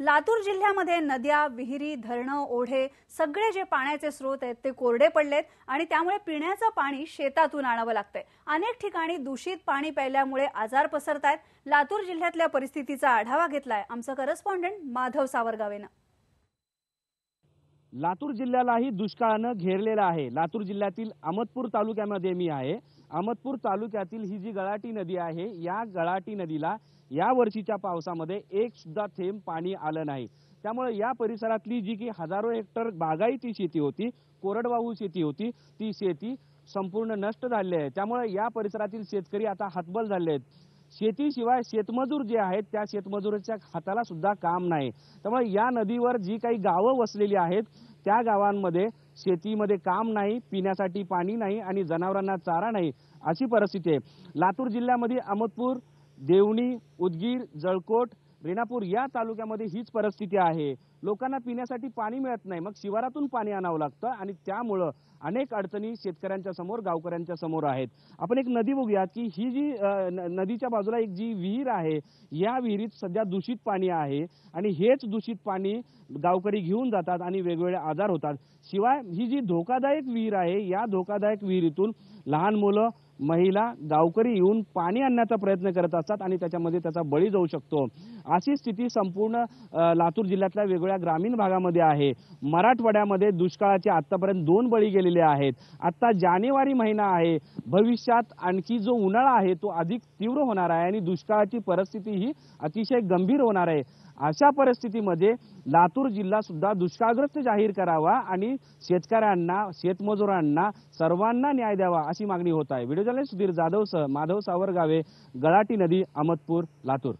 लातूर जिल्ह्यामध्ये नद्या, विहिरी, धरणं, ओढे सगळे जे पाण्याचे स्रोत आहेत ते कोरडे पडलेत आणि त्यामुळे पिण्याचं पाणी शेतातून आणावं लागतंय। अनेक ठिकाणी दूषित पाणी प्यायल्यामुळे आजार पसरतायत। लातूर जिल्ह्यातल्या परिस्थितीचा आढावा घेतलाय आमचा करस्पॉन्डंट माधव सावरगावेनं। लातूर जिल्ह्यालाही दुष्काळानं घेरलेला आहे। लातूर जिल्ह्यातील अहमदपूर तालुक्यामध्ये मी आहे। अहमदपूर तालुक्यातील ही जी गळाटी नदी आहे, या गळाटी नदीला या वर्षीच्या पावसामध्ये एक सुद्धा थेंब पाणी आलं नाही। त्यामुळे या परिसरातली जी की हजारो हेक्टर बागायती शेती होती, कोरडवाहू शेती होती, ती शेती संपूर्ण नष्ट झाली आहे। त्यामुळे या परिसरातील शेतकरी आता हतबल झाले आहेत। शेतीशिवाय शेतमजूर जे आहेत त्या शेतमजुराच्या हाताला सुद्धा काम नाही। त्यामुळे या नदीवर जी काही गावं वसलेली आहेत त्या गावांमध्ये शेतीमध्ये काम नाही, पिण्यासाठी पाणी नाही आणि जनावरांना चारा नाही, अशी परिस्थिती आहे। लातूर जिल्ह्यामध्ये अहमदपूर, देवणी, उदगीर, जळकोट, रेणापूर या तालुक्यामध्ये हीच परिस्थिती आहे। लोकांना पिण्यासाठी पाणी मिळत नाही, मग शिवारातून पाणी आणावं लागतं आणि त्यामुळे अनेक अडचणी शेतकऱ्यांच्या समोर, गावकऱ्यांच्या समोर आहेत। आपण एक नदी बघूया की ही जी नदीच्या बाजूला एक जी विहीर आहे, या विहिरीत सध्या दूषित पाणी आहे आणि हेच दूषित पाणी गावकरी घेऊन जातात आणि वेगवेगळे आजार होतात। शिवाय ही जी धोकादायक विहीर आहे, या धोकादायक विहिरीतून लहान मुलं, महिला, गावकरी येऊन पाणी आणण्याचा प्रयत्न करत असतात आणि त्याच्यामध्ये त्याचा बळी जाऊ शकतो। अशी स्थिती संपूर्ण लातूर जिल्ह्यातल्या वेगवेगळ्या ग्रामीण भागामध्ये आहे। मराठवाड्यामध्ये दुष्काळाचे आतापर्यंत 2 बळी गेलेले आहेत। आता जानेवारी महिना आहे, भविष्यात आणखी जो उन्हाळा आहे तो अधिक तीव्र होणार आहे आणि दुष्काळाची परिस्थिती ही अतिशय गंभीर होणार आहे। अशा परिस्थितीमध्ये लातूर जिल्हा सुद्धा दुष्काळग्रस्त जाहीर करावा आणि शेतकऱ्यांना, शेतमजुरांना सर्वांना न्याय द्यावा अशी मागणी होत आहे। व्हिडिओ जर्नलिस्ट सुधीर जाधवसह माधव सावरगावे, गळाटी नदी, अहमदपूर, लातूर।